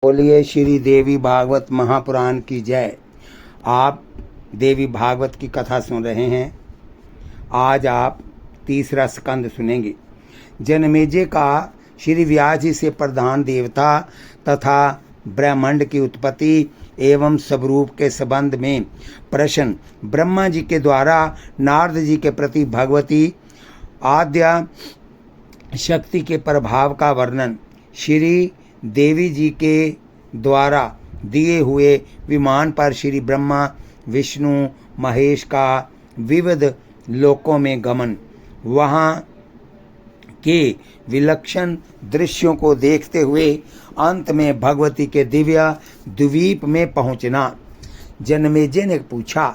बोलिए श्री देवी भागवत महापुराण की जय। आप देवी भागवत की कथा सुन रहे हैं। आज आप तीसरा स्कंद सुनेंगे। जनमेजय का श्री व्यास जी से प्रधान देवता तथा ब्रह्मांड की उत्पत्ति एवं स्वरूप के संबंध में प्रश्न, ब्रह्मा जी के द्वारा नारद जी के प्रति भगवती आद्या शक्ति के प्रभाव का वर्णन, श्री देवी जी के द्वारा दिए हुए विमान पर श्री ब्रह्मा विष्णु महेश का विविध लोकों में गमन, वहाँ के विलक्षण दृश्यों को देखते हुए अंत में भगवती के दिव्य द्वीप में पहुँचना। जनमेजय ने पूछा,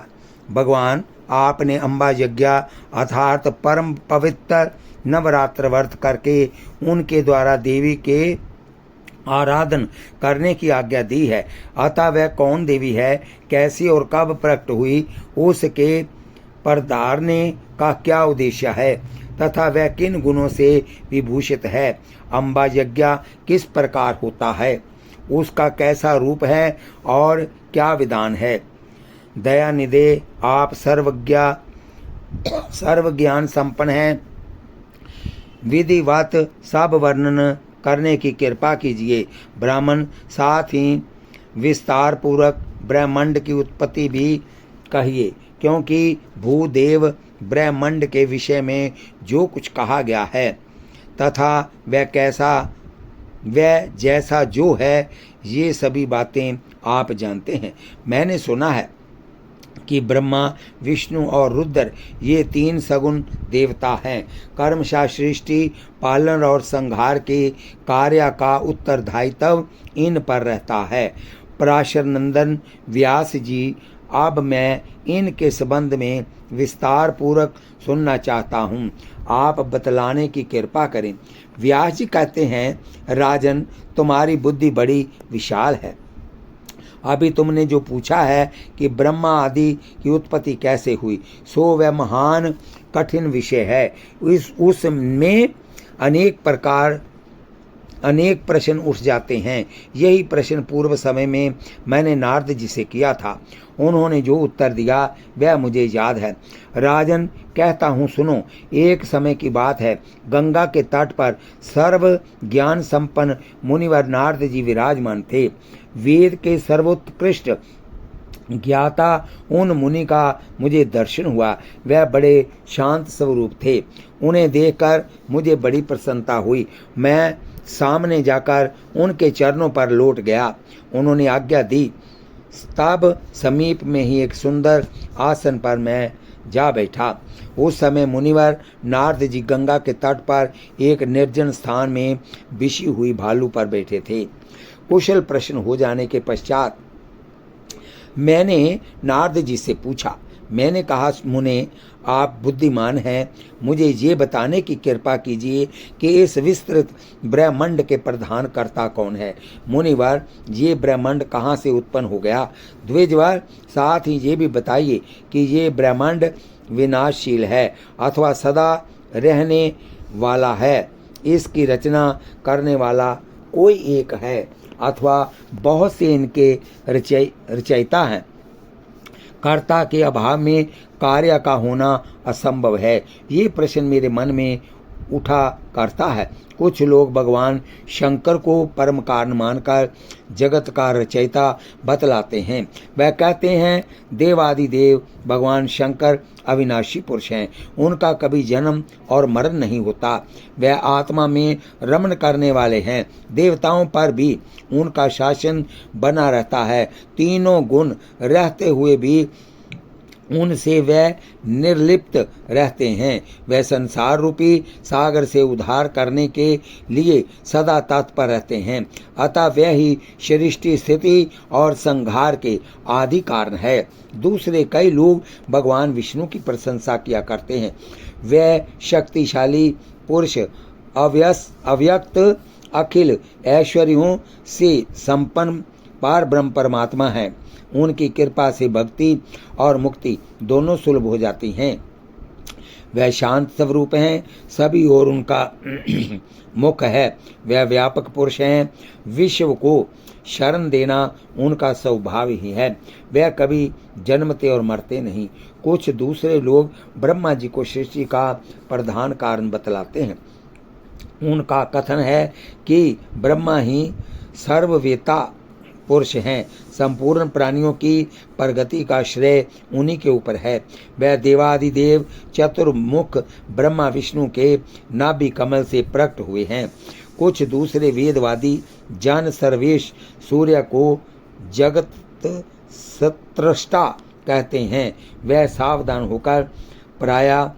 भगवान आपने अम्बा यज्ञ अर्थात परम पवित्र नवरात्र व्रत करके उनके द्वारा देवी के आराधन करने की आज्ञा दी है, अतः वह कौन देवी है, कैसी और कब प्रकट हुई, उसके परधारने का क्या उद्देश्य है तथा वह किन गुणों से विभूषित है, अम्बा यज्ञ किस प्रकार होता है, उसका कैसा रूप है और क्या विधान है। दयानिधे आप सर्वज्ञान संपन्न हैं, विधिवत सब वर्णन करने की कृपा कीजिए। ब्राह्मण साथ ही विस्तार पूर्वक ब्रह्मांड की उत्पत्ति भी कहिए, क्योंकि भूदेव ब्रह्मांड के विषय में जो कुछ कहा गया है तथा वह जैसा जो है, ये सभी बातें आप जानते हैं। मैंने सुना है कि ब्रह्मा विष्णु और रुद्र ये तीन सगुण देवता हैं। कर्मशा सृष्टि पालन और संहार के कार्य का उत्तरदायित्व इन पर रहता है। पराशर नंदन व्यास जी, अब मैं इनके संबंध में विस्तार पूर्वक सुनना चाहता हूँ, आप बतलाने की कृपा करें। व्यास जी कहते हैं, राजन तुम्हारी बुद्धि बड़ी विशाल है। अभी तुमने जो पूछा है कि ब्रह्मा आदि की उत्पत्ति कैसे हुई, सो वह महान कठिन विषय है। उसमें अनेक प्रश्न उठ जाते हैं। यही प्रश्न पूर्व समय में मैंने नारद जी से किया था। उन्होंने जो उत्तर दिया वह मुझे याद है। राजन कहता हूँ सुनो। एक समय की बात है, गंगा के तट पर सर्व ज्ञान संपन्न मुनिवर नारद जी विराजमान थे। वेद के सर्वोत्कृष्ट ज्ञाता उन मुनि का मुझे दर्शन हुआ। वह बड़े शांत स्वरूप थे। उन्हें देखकर मुझे बड़ी प्रसन्नता हुई। मैं सामने जाकर उनके चरणों पर लौट गया। उन्होंने आज्ञा दी। तब समीप में ही एक सुंदर आसन पर मैं जा बैठा। उस समय मुनिवर नारद जी गंगा के तट पर एक निर्जन स्थान में बिछी हुई भालू पर बैठे थे। कुशल प्रश्न हो जाने के पश्चात मैंने नारद जी से पूछा। मैंने कहा, मुने आप बुद्धिमान हैं, मुझे ये बताने की कृपा कीजिए कि इस विस्तृत ब्रह्मांड के प्रधान कर्ता कौन है। मुनिवर, ये ब्रह्मांड कहाँ से उत्पन्न हो गया। द्विजवर, साथ ही ये भी बताइए कि ये ब्रह्मांड विनाशशील है अथवा सदा रहने वाला है। इसकी रचना करने वाला कोई एक है अथवा बहुत से इनके रचयिता हैं। कर्ता के अभाव में कार्य का होना असंभव है। ये प्रश्न मेरे मन में उठा करता है। कुछ लोग भगवान शंकर को परम कारण मानकर जगत का रचयिता बतलाते हैं। वह कहते हैं, देवादिदेव भगवान शंकर अविनाशी पुरुष हैं। उनका कभी जन्म और मरण नहीं होता। वह आत्मा में रमण करने वाले हैं। देवताओं पर भी उनका शासन बना रहता है। तीनों गुण रहते हुए भी उनसे वह निर्लिप्त रहते हैं। वह संसार रूपी सागर से उद्धार करने के लिए सदा तत्पर रहते हैं। अतः वह ही सृष्टि स्थिति और संहार के आदि कारण है। दूसरे कई लोग भगवान विष्णु की प्रशंसा किया करते हैं। वह शक्तिशाली पुरुष अव्यक्त अखिल ऐश्वर्यों से संपन्न पार ब्रह्म परमात्मा है। उनकी कृपा से भक्ति और मुक्ति दोनों सुलभ हो जाती हैं। वह शांत स्वरूप हैं। सभी और उनका मुख है, वह व्यापक पुरुष हैं। विश्व को शरण देना उनका स्वभाव ही है। वह कभी जन्मते और मरते नहीं। कुछ दूसरे लोग ब्रह्मा जी को सृष्टि का प्रधान कारण बतलाते हैं। उनका कथन है कि ब्रह्मा ही सर्ववेता पुरुष हैं। संपूर्ण प्राणियों की प्रगति का श्रेय उन्हीं के ऊपर है। वह देवादिदेव चतुर्मुख ब्रह्मा विष्णु के नाभि कमल से प्रकट हुए हैं। कुछ दूसरे वेदवादी जन सर्वेश सूर्य को जगत सत्रष्टा कहते हैं। वह सावधान होकर प्रायः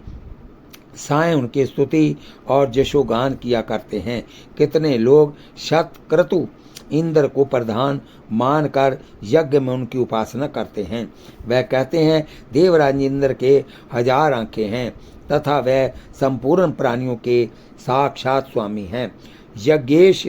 साय उनकी स्तुति और जशोगान किया करते हैं। कितने लोग शतक्रतु इंद्र को प्रधान मानकर यज्ञ में उनकी उपासना करते हैं। वह कहते हैं देवराज इंद्र के 1000 आंखें हैं तथा वह संपूर्ण प्राणियों के साक्षात स्वामी हैं। यज्ञेश,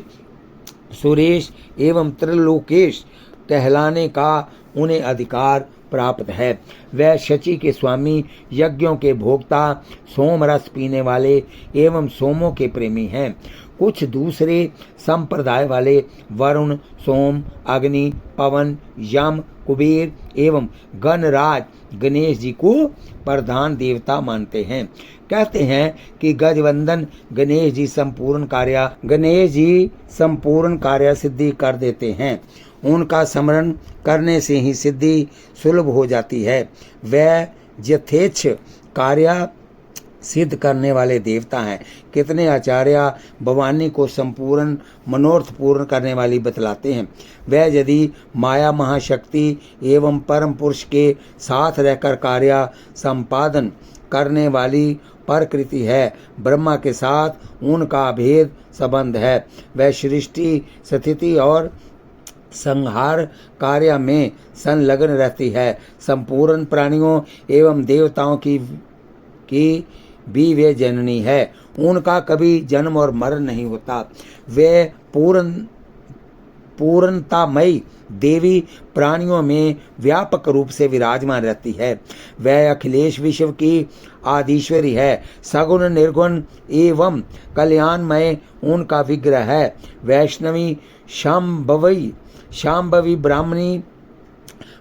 सुरेश एवं त्रिलोकेश कहलाने का उन्हें अधिकार प्राप्त है। वह शची के स्वामी, यज्ञों के भोक्ता, सोम रस पीने वाले एवं सोमों के प्रेमी हैं। कुछ दूसरे संप्रदाय वाले वरुण, सोम, अग्नि, पवन, यम, कुबेर एवं गणराज गणेश जी को प्रधान देवता मानते हैं। कहते हैं कि गजवंदन गणेश जी संपूर्ण कार्य सिद्धि कर देते हैं। उनका स्मरण करने से ही सिद्धि सुलभ हो जाती है। वह यथेच्छ कार्य सिद्ध करने वाले देवता हैं। कितने आचार्य भवानी को संपूर्ण मनोरथ पूर्ण करने वाली बतलाते हैं। वह यदि माया महाशक्ति एवं परम पुरुष के साथ रहकर कार्य संपादन करने वाली प्रकृति है। ब्रह्मा के साथ उनका भेद संबंध है। वह सृष्टि, स्थिति और संहार कार्य में संलग्न रहती है। संपूर्ण प्राणियों एवं देवताओं की भी वे जननी है। उनका कभी जन्म और मरण नहीं होता। वे पूर्णतामयी देवी प्राणियों में व्यापक रूप से विराजमान रहती है। वह अखिलेश विश्व की आदिश्वरी है। सगुण, निर्गुण एवं कल्याणमय उनका विग्रह है। वैष्णवी, शांभवी, ब्राह्मणी,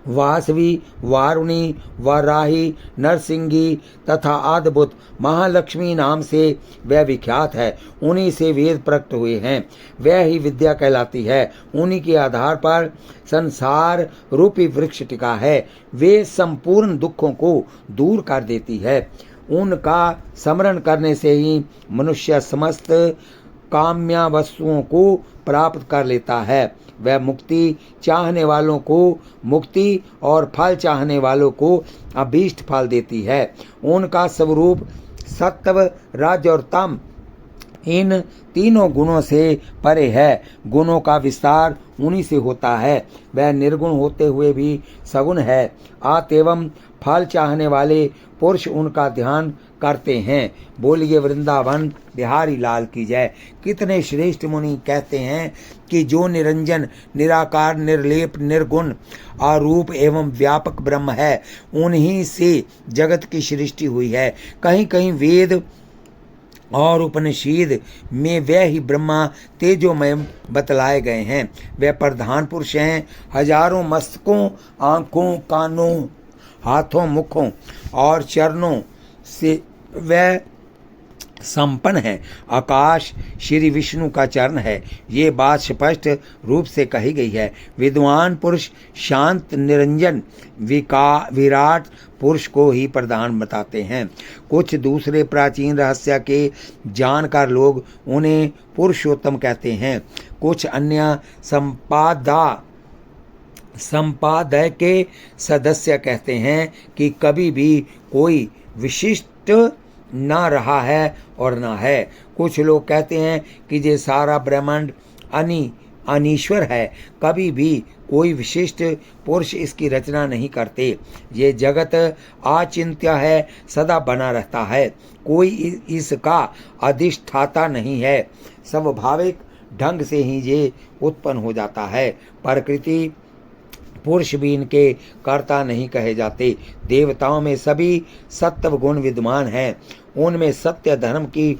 वासवी, वारुणी, वाराही, नरसिंगी तथा अद्भुत महालक्ष्मी नाम से वह विख्यात है। उन्हीं से वेद प्रकट हुए हैं। वह ही विद्या कहलाती है। उन्हीं के आधार पर संसार रूपी वृक्ष टिका है। वे संपूर्ण दुखों को दूर कर देती है। उनका स्मरण करने से ही मनुष्य समस्त काम्या वस्तुओं को प्राप्त कर लेता है। वह मुक्ति चाहने वालों को मुक्ति और फल चाहने वालों को अभीष्ट फल देती है। उनका स्वरूप सत्व, रज और तम इन तीनों गुणों से परे है। गुणों का विस्तार उन्हीं से होता है। वह निर्गुण होते हुए भी सगुण है। अतएव फल चाहने वाले पुरुष उनका ध्यान करते हैं। बोलिए वृंदावन बिहारी लाल की जय। कितने श्रेष्ठ मुनि कहते हैं कि जो निरंजन, निराकार, निर्लेप, निर्गुण, अरूप एवं व्यापक ब्रह्म है, उन्हीं से जगत की सृष्टि हुई है। कहीं कहीं वेद और उपनिषद में वह ही ब्रह्मा तेजोमय बतलाए गए हैं। वह प्रधान पुरुष हैं। हजारों मस्तकों, आँखों, कानों, हाथों, मुखों और चरणों से वह संपन्न है। आकाश श्री विष्णु का चरण है। ये बात स्पष्ट रूप से कही गई है। विद्वान पुरुष शांत, निरंजन, विराट पुरुष को ही प्रधान बताते हैं। कुछ दूसरे प्राचीन रहस्य के जानकार लोग उन्हें पुरुषोत्तम कहते हैं। कुछ अन्य संपादय के सदस्य कहते हैं कि कभी भी कोई विशिष्ट न रहा है और न है। कुछ लोग कहते हैं कि ये सारा ब्रह्मांड अनीश्वर है। कभी भी कोई विशिष्ट पुरुष इसकी रचना नहीं करते। ये जगत अचिंत्य है, सदा बना रहता है। कोई इसका अधिष्ठाता नहीं है। स्वाभाविक ढंग से ही ये उत्पन्न हो जाता है। प्रकृति पुरुष भी इनके कर्ता नहीं कहे जाते। देवताओं में सभी सत्व गुण विद्यमान हैं। उनमें सत्य धर्म की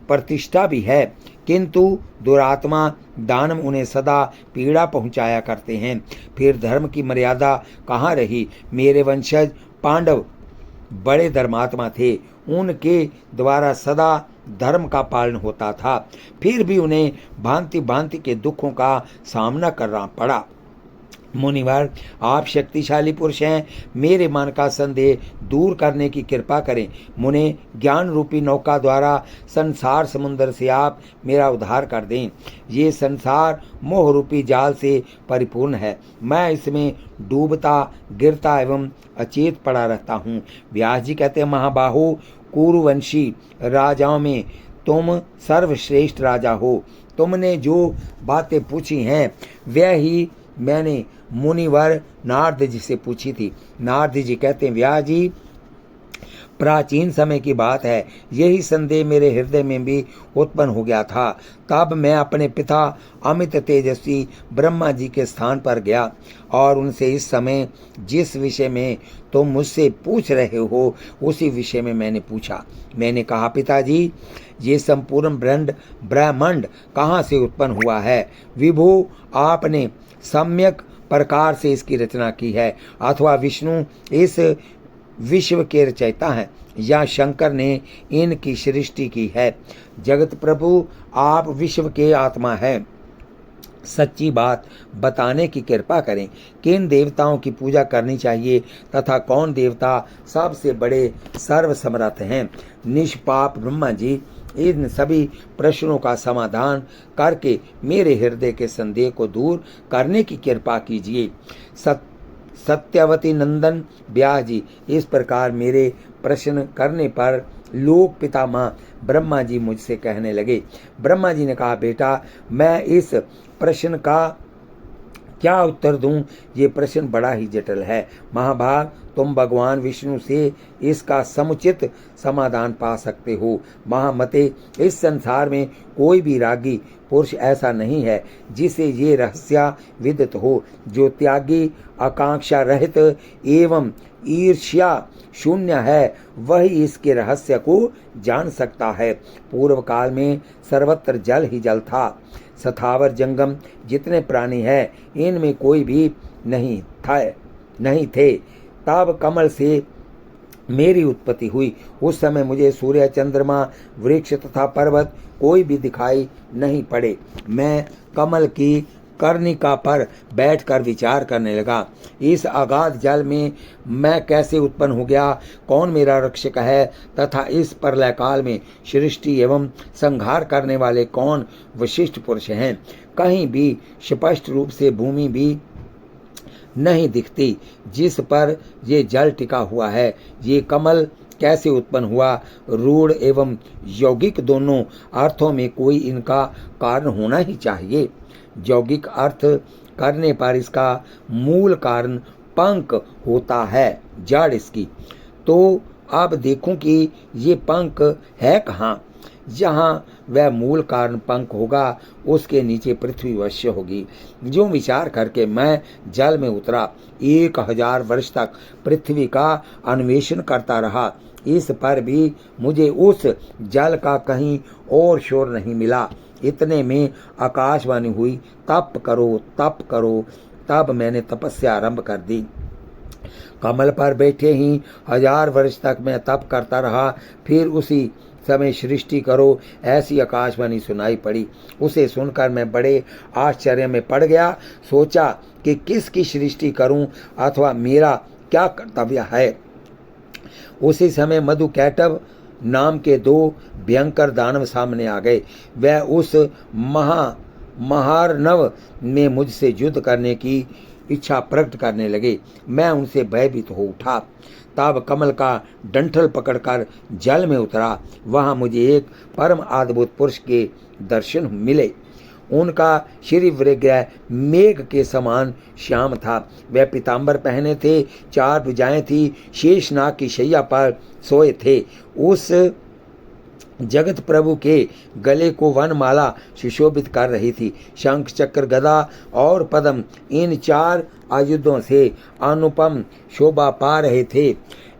प्रतिष्ठा भी है। किंतु दुरात्मा दानव उन्हें सदा पीड़ा पहुंचाया करते हैं। फिर धर्म की मर्यादा कहाँ रही? मेरे वंशज पांडव बड़े धर्मात्मा थे, उनके द्वारा सदा धर्म का पालन होता था, फिर भी उन्हें भांति भांति के दुखों का सामना करना पड़ा। मुनिवर, आप शक्तिशाली पुरुष हैं, मेरे मन का संदेह दूर करने की कृपा करें। मुने, ज्ञान रूपी नौका द्वारा संसार समुद्र से आप मेरा उद्धार कर दें। ये संसार मोह रूपी जाल से परिपूर्ण है, मैं इसमें डूबता गिरता एवं अचेत पड़ा रहता हूँ। व्यास जी कहते हैं, महाबाहु, कुरुवंशी राजाओं में तुम सर्वश्रेष्ठ राजा हो। तुमने जो बातें पूछी हैं वह ही मैंने मुनिवर नारद जी से पूछी थी। नारद जी कहते हैं, व्यास जी, प्राचीन समय की बात है, यही संदेह मेरे हृदय में भी उत्पन्न हो गया था। तब मैं अपने पिता अमित तेजस्वी ब्रह्मा जी के स्थान पर गया और उनसे इस समय जिस विषय में तुम मुझसे पूछ रहे हो उसी विषय में मैंने पूछा। मैंने कहा, पिताजी, ये संपूर्ण ब्रह्मांड कहाँ से उत्पन्न हुआ है? विभु, आपने सम्यक प्रकार से इसकी रचना की है, अथवा विष्णु इस विश्व के रचयिता हैं, या शंकर ने इनकी सृष्टि की है? जगत प्रभु, आप विश्व के आत्मा हैं, सच्ची बात बताने की कृपा करें। किन देवताओं की पूजा करनी चाहिए तथा कौन देवता सबसे बड़े सर्वसमर्थ हैं? निष्पाप ब्रह्मा जी, इन सभी प्रश्नों का समाधान करके मेरे हृदय के संदेह को दूर करने की कृपा कीजिए। सत्यवती नंदन व्यास जी, इस प्रकार मेरे प्रश्न करने पर लोक पितामह ब्रह्मा जी मुझसे कहने लगे। ब्रह्मा जी ने कहा, बेटा, मैं इस प्रश्न का क्या उत्तर दूं? ये प्रश्न बड़ा ही जटिल है। महाभाग, तुम भगवान विष्णु से इसका समुचित समाधान पा सकते हो। महामते, इस संसार में कोई भी रागी पुरुष ऐसा नहीं है जिसे ये रहस्य विदित हो। जो त्यागी, आकांक्षा रहित एवं ईर्ष्या शून्य है, वही इसके रहस्य को जान सकता है। पूर्व काल में सर्वत्र जल ही जल था। सथावर जंगम जितने प्राणी हैं, इनमें कोई भी नहीं थे। तब कमल से मेरी उत्पत्ति हुई। उस समय मुझे सूर्य, चंद्रमा, वृक्ष तथा पर्वत कोई भी दिखाई नहीं पड़े। मैं कमल की कर्णिका पर बैठकर विचार करने लगा, इस अगाध जल में मैं कैसे उत्पन्न हो गया, कौन मेरा रक्षक है, तथा इस प्रलय काल में सृष्टि एवं संहार करने वाले कौन विशिष्ट पुरुष हैं। कहीं भी स्पष्ट रूप से भूमि भी नहीं दिखती जिस पर ये जल टिका हुआ है। ये कमल कैसे उत्पन्न हुआ? रूढ़ एवं यौगिक दोनों अर्थों में कोई इनका कारण होना ही चाहिए। यौगिक अर्थ करने पर इसका मूल कारण पंख होता है, जड़ इसकी। तो अब देखूं कि ये पंख है कहाँ। जहाँ वह मूल कारण पंख होगा उसके नीचे पृथ्वी अवश्य होगी। जो विचार करके मैं जल में उतरा, 1000 वर्ष तक पृथ्वी का अन्वेषण करता रहा। इस पर भी मुझे उस जल का कहीं और शोर नहीं मिला। इतने में आकाशवाणी हुई, तप करो तप करो। तब मैंने तपस्या आरंभ कर दी। कमल पर बैठे ही 1000 वर्ष तक मैं तप करता रहा। फिर उसी समय सृष्टि करो, ऐसी आकाशवाणी सुनाई पड़ी। उसे सुनकर मैं बड़े आश्चर्य में पड़ गया। सोचा कि किसकी सृष्टि करूं अथवा मेरा क्या कर्तव्य है। उसी समय मधुकैटभ नाम के 2 भयंकर दानव सामने आ गए। वह उस महार्णव में मुझसे युद्ध करने की इच्छा प्रकट करने लगे। मैं उनसे भयभीत हो उठा। तब कमल का डंठल पकड़कर जल में उतरा। वहां मुझे एक परम अद्भुत पुरुष के दर्शन मिले। उनका श्री विग्रह मेघ के समान श्याम था। वह पीताम्बर पहने थे, 4 भुजाएं थी, शेषनाग की शैया पर सोए थे। उस जगत प्रभु के गले को वनमाला सुशोभित कर रही थी। शंख, चक्र, गदा और पद्म इन 4 आयुधों से अनुपम शोभा पा रहे थे।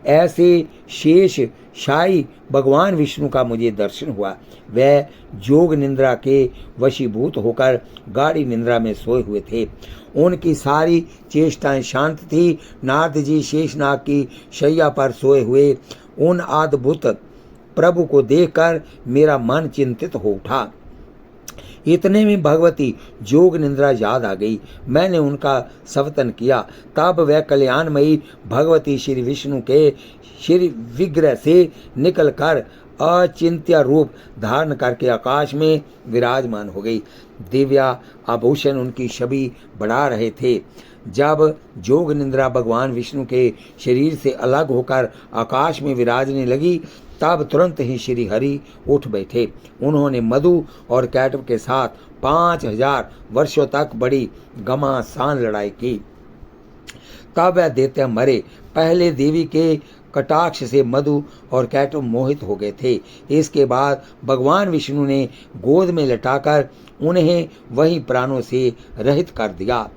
ऐसे शेष शाही भगवान विष्णु का मुझे दर्शन हुआ। वह जोग निद्रा के वशीभूत होकर गाढ़ी निद्रा में सोए हुए थे। उनकी सारी चेष्टाएं शांत थी। नारद जी शेषनाग की शैया पर सोए हुए उन अद्भुत प्रभु को देखकर मेरा मन चिंतित हो उठा। इतने में भगवती जोग निद्रा याद आ गई। मैंने उनका सवतन किया। तब वह कल्याणमयी भगवती श्री विष्णु के श्री विग्रह से निकलकर अचिंत्य रूप धारण करके आकाश में विराजमान हो गई। दिव्या आभूषण उनकी छवि बढ़ा रहे थे। जब जोग निद्रा भगवान विष्णु के शरीर से अलग होकर आकाश में विराजने लगी, तब तुरंत ही श्री हरि उठ बैठे। उन्होंने मधु और कैटव के साथ 5000 वर्षों तक बड़ी घमासान लड़ाई की। तब वह दैत्य मरे। पहले देवी के कटाक्ष से मधु और कैटव मोहित हो गए थे। इसके बाद भगवान विष्णु ने गोद में लटाकर उन्हें वहीं प्राणों से रहित कर दिया।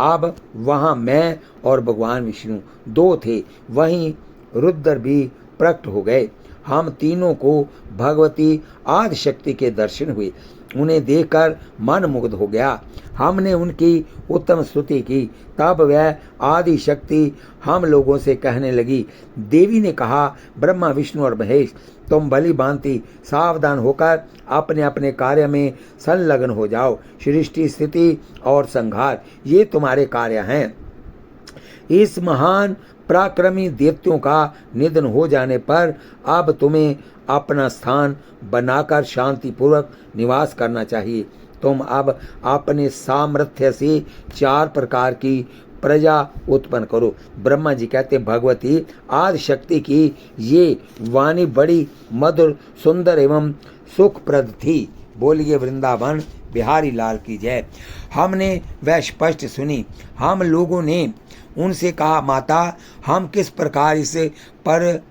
अब वहां मैं और भगवान विष्णु दो थे। वहीं रुद्र भी प्रकट हो गए। हम तीनों को भगवती आदि शक्ति के दर्शन हुए। उन्हें देखकर मन मुग्ध हो गया। हमने उनकी उत्तम स्तुति की। तब वह आदि शक्ति हम लोगों से कहने लगी। देवी ने कहा, ब्रह्मा विष्णु और महेश, तुम बलि बांति सावधान होकर अपने अपने कार्य में संलग्न हो जाओ। सृष्टि स्थिति और संहार ये तुम्हारे कार्य हैं। इस महान पराक्रमी दैत्यों का निधन हो जाने पर अब तुम्हें अपना स्थान बनाकर शांतिपूर्वक निवास करना चाहिए। तुम अब अपने सामर्थ्य से 4 प्रकार की प्रजा उत्पन्न करो। ब्रह्मा जी कहते, भगवती आदि शक्ति की ये वाणी बड़ी मधुर, सुंदर एवं सुखप्रद थी। बोलिए वृंदावन बिहारी लाल की जय। हमने वह स्पष्ट सुनी। हम लोगों ने उनसे कहा, माता, हम किस प्रकार इस पर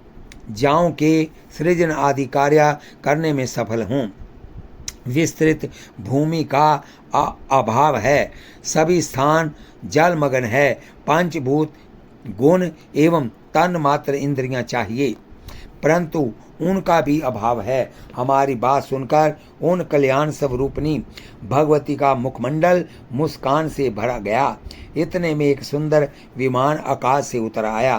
जाओं के सृजन आदि कार्य करने में सफल हों। विस्तृत भूमि का अभाव है। सभी स्थान जलमग्न है। पंचभूत गुण एवं तन मात्र इंद्रियां चाहिए, परंतु उनका भी अभाव है। हमारी बात सुनकर उन कल्याण स्वरूपिणी भगवती का मुखमंडल मुस्कान से भरा गया। इतने में एक सुंदर विमान आकाश से उतर आया।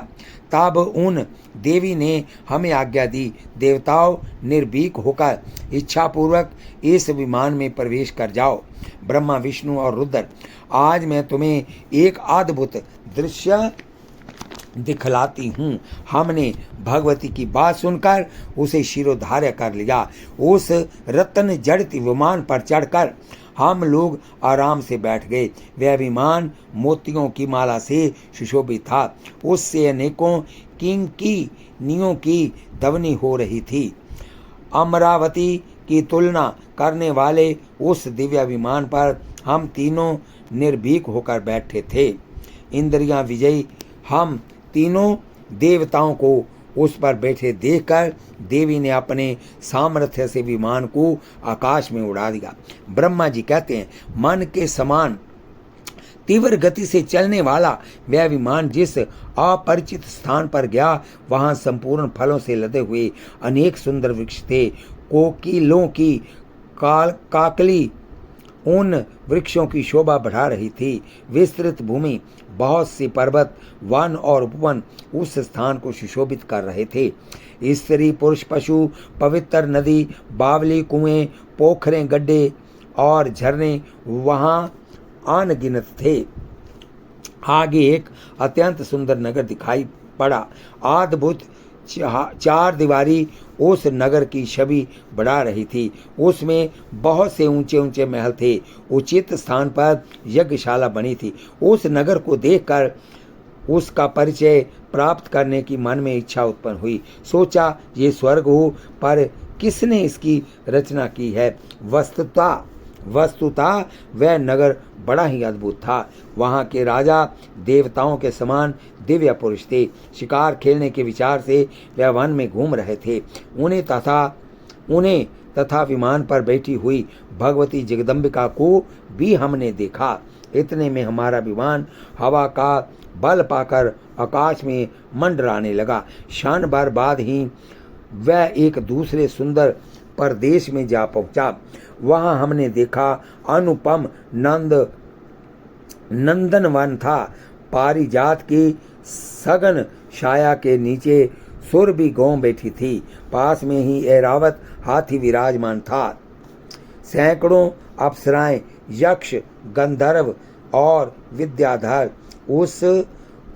तब उन देवी ने हमें आज्ञा दी, देवताओं, निर्भीक होकर इच्छापूर्वक इस विमान में प्रवेश कर जाओ। ब्रह्मा विष्णु और रुद्र, आज मैं तुम्हें एक अद्भुत दृश्य दिखलाती हूँ। हमने भगवती की बात सुनकर उसे शिरोधार्य कर लिया। उस रत्न जड़ित विमान पर चढ़कर हम लोग आराम से बैठ गए। वह विमान मोतियों की माला से सुशोभित था। उससे अनेकों किंकिनियों की ध्वनि हो रही थी। अमरावती की तुलना करने वाले उस दिव्य विमान पर हम तीनों निर्भीक होकर बैठे थे। इंद्रियां विजयी हम तीनों देवताओं को उस पर बैठे देखकर देवी ने अपने सामर्थ्य से विमान को आकाश में उड़ा दिया। ब्रह्मा जी कहते हैं, मन के समान तीव्र गति से चलने वाला वह विमान जिस अपरिचित स्थान पर गया, वहां संपूर्ण फलों से लदे हुए अनेक सुंदर वृक्ष थे। कोकिलों की काकली उन वृक्षों की शोभा बढ़ा रही थी। विस्तृत भूमि, बहुत से पर्वत, वन और उपवन उस स्थान को सुशोभित कर रहे थे। स्त्री, पुरुष, पशु, पवित्र नदी, बावली, कुएं, पोखरें, गड्ढे और झरने वहां अनगिनत थे। आगे एक अत्यंत सुंदर नगर दिखाई पड़ा। अद्भुत 4 दीवारी उस नगर की छवि बढ़ा रही थी। उसमें बहुत से ऊंचे ऊंचे महल थे। उचित स्थान पर यज्ञशाला बनी थी। उस नगर को देखकर उसका परिचय प्राप्त करने की मन में इच्छा उत्पन्न हुई। सोचा, ये स्वर्ग हो, पर किसने इसकी रचना की है। वस्तुतः वह नगर बड़ा ही अद्भुत था। वहाँ के राजा देवताओं के समान दिव्य पुरुष थे। शिकार खेलने के विचार से वह वन में घूम रहे थे। उन्हें तथा विमान पर बैठी हुई भगवती जगदम्बिका को भी हमने देखा। इतने में हमारा विमान हवा का बल पाकर आकाश में मंडराने लगा। क्षण भर बाद ही वह एक दूसरे सुंदर प्रदेश में जा पहुंचा। वहां हमने देखा अनुपम नंदनवन था। पारिजात की सघन छाया के नीचे सुरभि गौ बैठी थी। पास में ही ऐरावत हाथी विराजमान था। सैकड़ों अप्सराएं, यक्ष, गंधर्व और विद्याधर उस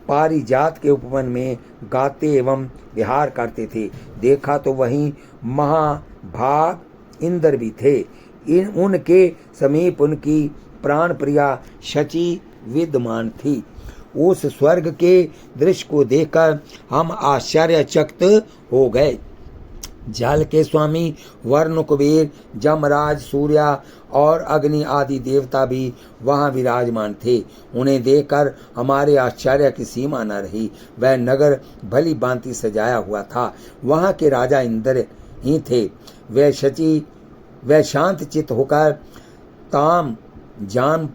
पारिजात के उपवन में गाते एवं विहार करते थे। देखा तो वहीं महाभाग इंद्र भी थे। उनके समीप उनकी प्राण प्रिया शची विद्यमान थी। उस स्वर्ग के दृश्य को देखकर हम आश्चर्यचकित हो गए। जल के स्वामी वरुण, कुबेर, जमराज, सूर्य और अग्नि आदि देवता भी वहां विराजमान थे। उन्हें देखकर हमारे आश्चर्य की सीमा न रही। वह नगर भली भांति सजाया हुआ था। वहां के राजा इंद्र ही थे। वह शांत चित्त होकर ताम जान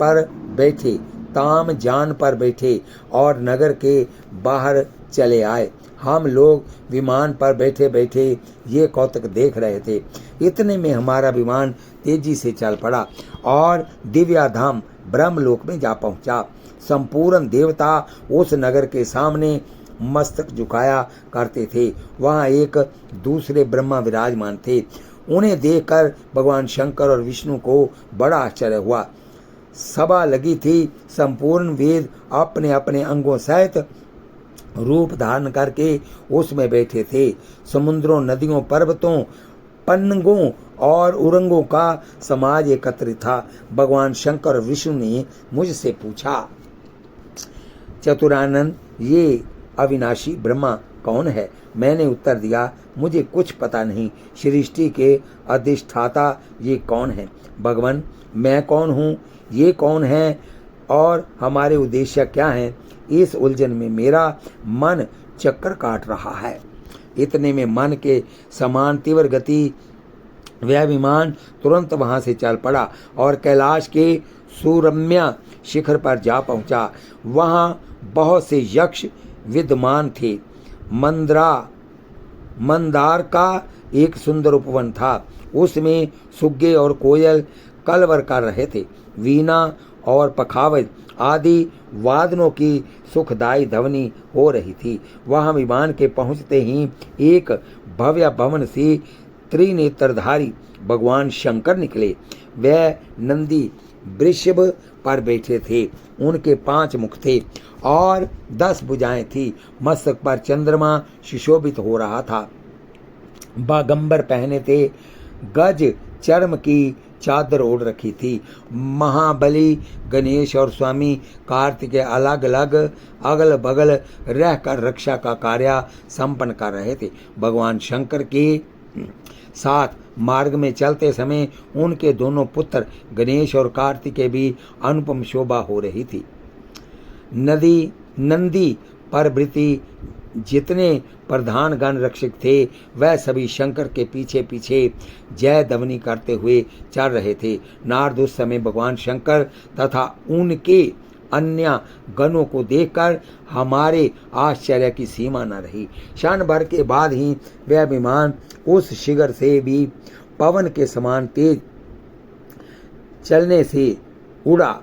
पर बैठे और नगर के बाहर चले आए। हम लोग विमान पर बैठे बैठे ये कौतुक देख रहे थे। इतने में हमारा विमान तेजी से चल पड़ा और दिव्याधाम ब्रह्मलोक में जा पहुंचा। संपूर्ण देवता उस नगर के सामने मस्तक झुकाया करते थे। वहां एक दूसरे ब्रह्मा विराजमान थे। उन्हें देखकर भगवान शंकर और विष्णु को बड़ा आश्चर्य हुआ। सभा लगी थी। संपूर्ण वेद अपने अपने अंगों सहित रूप धारण करके उसमें बैठे थे। समुद्रों, नदियों, पर्वतों, पन्नगों और उरंगों का समाज एकत्रित था। भगवान शंकर और विष्णु ने मुझसे पूछा, चतुरानन, ये अविनाशी ब्रह्मा कौन है? मैंने उत्तर दिया, मुझे कुछ पता नहीं। सृष्टि के अधिष्ठाता ये कौन है? भगवान, मैं कौन हूँ, ये कौन है और हमारे उद्देश्य क्या हैं? इस उलझन में मेरा मन चक्कर काट रहा है। इतने में मन के समान तीव्र गति वह विमान तुरंत वहां से चल पड़ा और कैलाश के सुरम्य शिखर पर जा पहुंचा। वहां बहुत से यक्ष विद्यमान थे। मंदार का एक सुंदर उपवन था। उसमें सुग्गे और कोयल कलवर कर रहे थे। वीणा और पखावज आदि वादनों की सुखदायी ध्वनि हो रही थी। वहां विमान के पहुंचते ही एक भव्य भवन से त्रिनेत्रधारी भगवान शंकर निकले। वह नंदी वृषभ पर बैठे थे। उनके 5 मुख थे और 10 भुजाएं थी। मस्तक पर चंद्रमा सुशोभित हो रहा था। बागंबर पहने थे। गज चर्म की चादर ओढ़ रखी थी। महाबली गणेश और स्वामी कार्तिकेय अलग अलग अगल बगल रहकर रक्षा का कार्य संपन्न कर रहे थे। भगवान शंकर के साथ मार्ग में चलते समय उनके दोनों पुत्र गणेश और कार्तिकेय भी अनुपम शोभा हो रही थी। नंदी परभृति जितने प्रधान गण रक्षक थे वह सभी शंकर के पीछे पीछे जय ध्वनि करते हुए चल रहे थे। नारद उस समय भगवान शंकर तथा उनके अन्य गणों को देखकर हमारे आश्चर्य की सीमा न रही। क्षण भर के बाद ही वह विमान उस शिखर से भी पवन के समान तेज चलने से उड़ा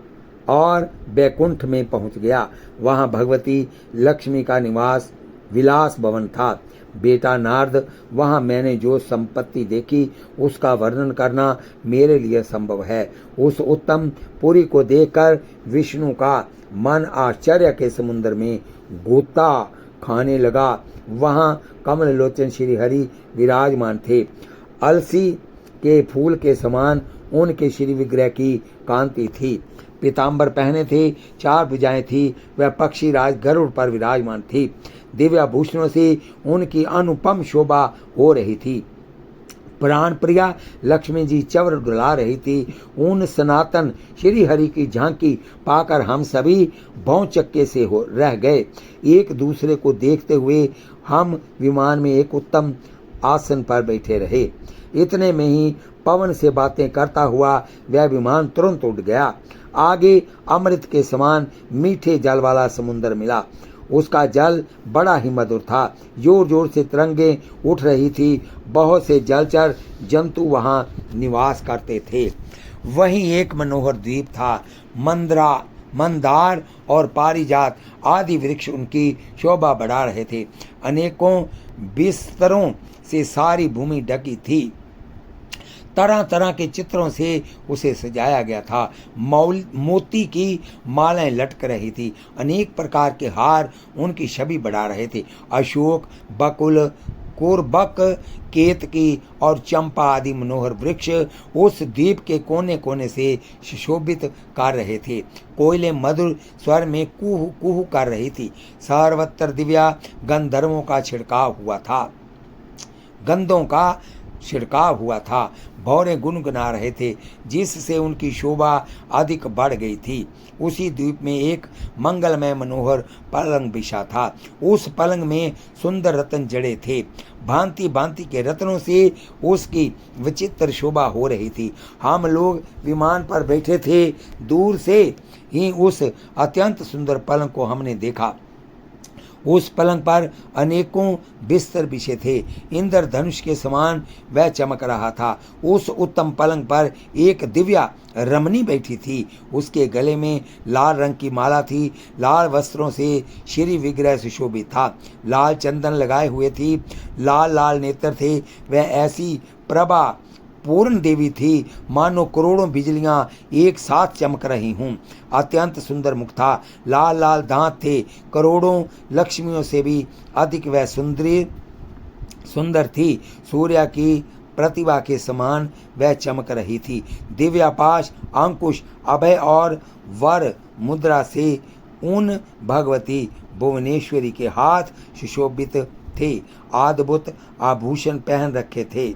और बैकुंठ में पहुंच गया। वहां भगवती लक्ष्मी का निवास विलास भवन था। बेटा नारद, वहां मैंने जो संपत्ति देखी उसका वर्णन करना मेरे लिए संभव है। उस उत्तम पुरी को देखकर विष्णु का मन आश्चर्य के समुद्र में गोता खाने लगा। वहां कमल लोचन श्री हरि विराजमान थे। अलसी के फूल के समान उनके श्री विग्रह की कांति थी। पीताम्बर पहने थे। 4 भुजाएं थी। वह पक्षी राज गरुड़ पर विराजमान थी। दिव्याभूषणों से उनकी अनुपम शोभा हो रही थी। प्राण प्रिया लक्ष्मी जी चवर डुला रही थी। उन सनातन श्री हरि की झांकी पाकर हम सभी भौचक्के से रह गए। एक दूसरे को देखते हुए हम विमान में एक उत्तम आसन पर बैठे रहे। इतने में ही पवन से बातें करता हुआ वह विमान तुरंत उड़ गया। आगे अमृत के समान मीठे जल वाला समुद्र मिला। उसका जल बड़ा ही मधुर था। जोर जोर से तरंगें उठ रही थी। बहुत से जलचर जंतु वहां निवास करते थे। वहीं एक मनोहर द्वीप था। मंदार और पारिजात आदि वृक्ष उनकी शोभा बढ़ा रहे थे। अनेकों बिस्तरों से सारी भूमि ढकी थी। तरह तरह के चित्रों से उसे सजाया गया था। मोती की मालाएं लटक रही थी। अनेक प्रकार के हार उनकी छवि बढ़ा रहे थे। अशोक, बकुल, कोरबक, केतकी और चंपा आदि मनोहर वृक्ष उस द्वीप के कोने कोने से सुशोभित कर रहे थे। कोयले मधुर स्वर में कुहू कुहू कर रही थी। सर्वत्र दिव्या गंधर्वों का छिड़काव हुआ था। गंधों का छिड़काव हुआ था। भौरे गुनगुना रहे थे, जिससे उनकी शोभा अधिक बढ़ गई थी। उसी द्वीप में एक मंगलमय मनोहर पलंग बिछा था। उस पलंग में सुंदर रत्न जड़े थे। भांति भांति के रत्नों से उसकी विचित्र शोभा हो रही थी। हम लोग विमान पर बैठे थे। दूर से ही उस अत्यंत सुंदर पलंग को हमने देखा। उस पलंग पर अनेकों बिस्तर बिछे थे। इंद्रधनुष के समान वह चमक रहा था। उस उत्तम पलंग पर एक दिव्या रमणी बैठी थी। उसके गले में लाल रंग की माला थी। लाल वस्त्रों से श्री विग्रह सुशोभित था। लाल चंदन लगाए हुए थी। लाल लाल नेत्र थे। वह ऐसी प्रभा पूर्ण देवी थी, मानो करोड़ों बिजलियां एक साथ चमक रही हूं। अत्यंत सुंदर मुख था। लाल लाल दांत थे। करोड़ों लक्ष्मियों से भी अधिक वह सुंदर थी। सूर्य की प्रतिभा के समान वह चमक रही थी। दिव्यापाश, अंकुश, अभय और वर मुद्रा से उन भगवती भुवनेश्वरी के हाथ सुशोभित थे। अद्भुत आभूषण पहन रखे थे।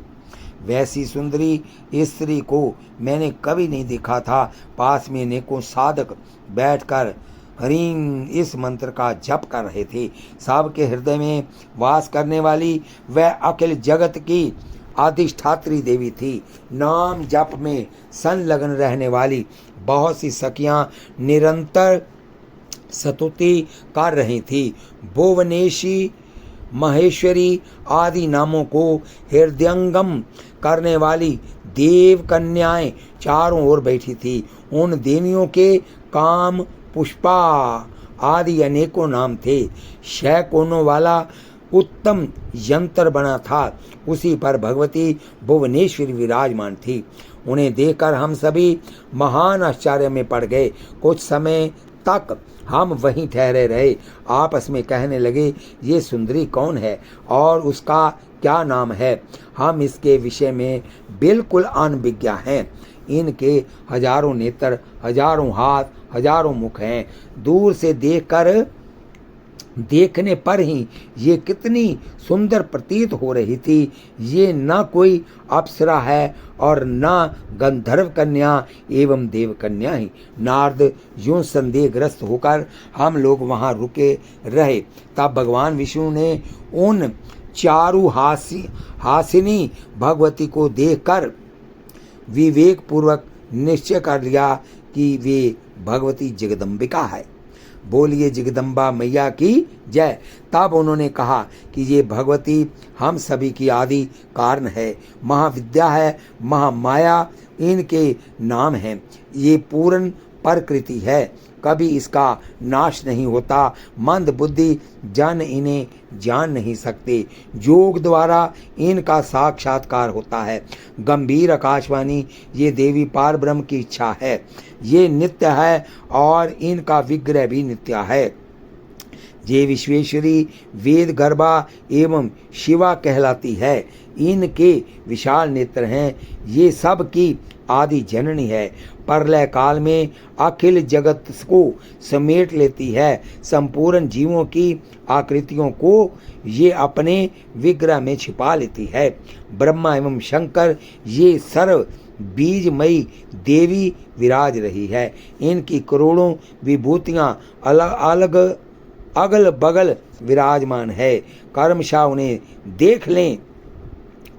वैसी सुंदरी स्त्री को मैंने कभी नहीं देखा था। पास में अनेकों साधक बैठकर हरिम इस मंत्र का जप कर रहे थे। सबके हृदय में वास करने वाली वह अखिल जगत की अधिष्ठात्री देवी थी। नाम जप में संलग्न रहने वाली बहुत सी सखियां निरंतर स्तुति कर रही थी। भुवनेशी, महेश्वरी आदि नामों को हृदयंगम करने वाली देव कन्याएं चारों ओर बैठी थी। उन देवियों के काम, पुष्पा आदि अनेकों नाम थे। 6 कोनों वाला उत्तम यंत्र बना था। उसी पर भगवती भुवनेश्वरी विराजमान थी। उन्हें देखकर हम सभी महान आश्चर्य में पड़ गए। कुछ समय तक हम वहीं ठहरे रहे। आपस में कहने लगे, ये सुंदरी कौन है और उसका क्या नाम है? हम इसके विषय में बिल्कुल अनभिज्ञ हैं। इनके हजारों नेत्र, हजारों हाथ, हजारों मुख हैं। दूर से देखने पर ही ये कितनी सुंदर प्रतीत हो रही थी। ये न कोई अप्सरा है और न गंधर्व कन्या एवं देव कन्या ही। नारद यूं संदेहग्रस्त होकर हम लोग वहां रुके रहे। तब भगवान विष्णु ने उन चारु हासिनी भगवती को देखकर विवेक पूर्वक निश्चय कर लिया कि वे भगवती जगदम्बिका है। बोलिए जगदम्बा मैया की जय। तब उन्होंने कहा कि ये भगवती हम सभी की आदि कारण है, महाविद्या है, महामाया इनके नाम हैं। ये पूर्ण प्रकृति है, कभी इसका नाश नहीं होता। मंद बुद्धि जन इन्हें जान नहीं सकते। योग द्वारा इनका साक्षात्कार होता है। गंभीर आकाशवाणी ये देवी पार ब्रह्म की इच्छा है। ये नित्य है और इनका विग्रह भी नित्य है। ये विश्वेश्वरी वेद गर्भा एवं शिवा कहलाती है। इनके विशाल नेत्र हैं। ये सब की आदि जननी है। प्रलय काल में अखिल जगत को समेट लेती है। संपूर्ण जीवों की आकृतियों को ये अपने विग्रह में छिपा लेती है। ब्रह्मा एवं शंकर ये सर्व बीजमयी देवी विराज रही है। इनकी करोड़ों विभूतियां अलग अगल बगल विराजमान है। कर्मशा उन्हें देख लें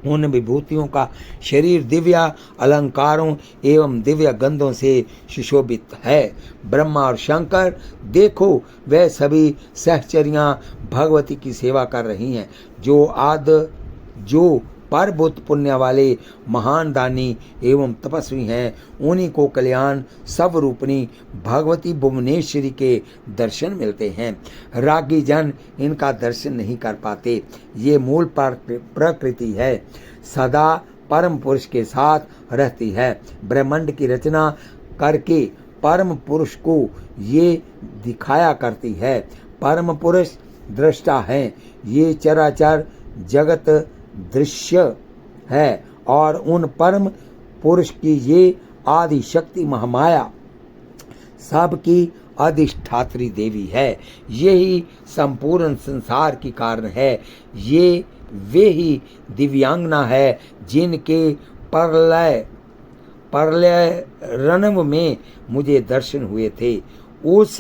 उन विभूतियों का शरीर दिव्य अलंकारों एवं दिव्य गंधों से सुशोभित है। ब्रह्मा और शंकर देखो वह सभी सहचरियां भगवती की सेवा कर रही हैं। जो परबुत पुण्य वाले महान दानी एवं तपस्वी हैं, उन्हीं को कल्याण सब रूपणी भगवती भुवनेश्वरी के दर्शन मिलते हैं। रागी जन इनका दर्शन नहीं कर पाते। ये मूल प्रकृति है, सदा परम पुरुष के साथ रहती है। ब्रह्मांड की रचना करके परम पुरुष को ये दिखाया करती है। परम पुरुष दृष्टा है। ये चराचर जगत दृश्य है और उन परम पुरुष की ये आदि शक्ति महामाया सबकी अधिष्ठात्री देवी है। यही संपूर्ण संसार की कारण है। ये वे ही दिव्यांगना है जिनके प्रलय रणव में मुझे दर्शन हुए थे। उस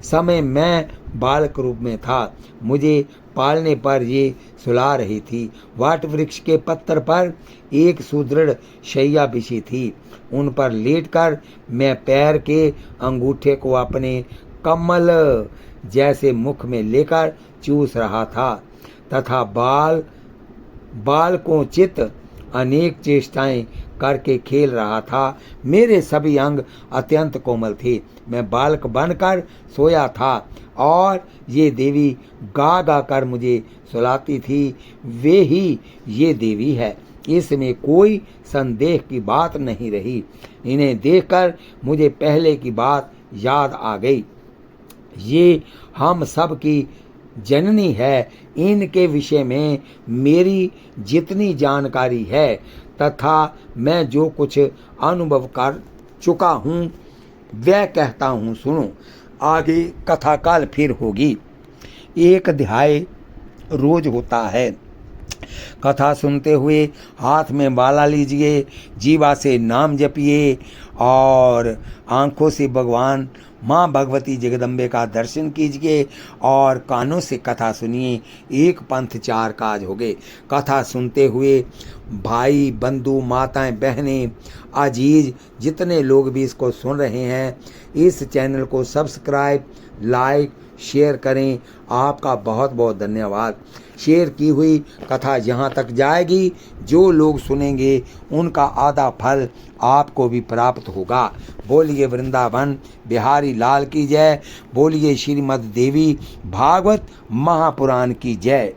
समय मैं बालक रूप में था। मुझे पालने पर ये सुला रही थी। वाट वृक्ष के पत्थर पर एक सुदृढ़ शैया बिछी थी। उन पर लेटकर मैं पैर के अंगूठे को अपने कमल जैसे मुख में लेकर चूस रहा था तथा बाल को चित अनेक चेष्टाएं करके खेल रहा था। मेरे सभी अंग अत्यंत कोमल थे। मैं बालक बनकर सोया था और ये देवी गा गा कर मुझे सुलाती थी। वे ही ये देवी है, इसमें कोई संदेह की बात नहीं रही। इन्हें देखकर मुझे पहले की बात याद आ गई। ये हम सब की जननी है। इनके विषय में मेरी जितनी जानकारी है तथा मैं जो कुछ अनुभव कर चुका हूँ वह कहता हूँ, सुनो। आगे कथा काल फिर होगी। एक अध्याय रोज होता है। कथा सुनते हुए हाथ में माला लीजिए, जीवा से नाम जपिए और आंखों से भगवान माँ भगवती जगदम्बे का दर्शन कीजिए और कानों से कथा सुनिए। एक पंथ चार काज हो गए। कथा सुनते हुए भाई बंधु माताएं बहनें अजीज जितने लोग भी इसको सुन रहे हैं, इस चैनल को सब्सक्राइब लाइक शेयर करें। आपका बहुत बहुत धन्यवाद। शेयर की हुई कथा जहाँ तक जाएगी, जो लोग सुनेंगे उनका आधा फल आपको भी प्राप्त होगा। बोलिए वृंदावन बिहारी लाल की जय। बोलिए श्रीमद् देवी भागवत महापुराण की जय।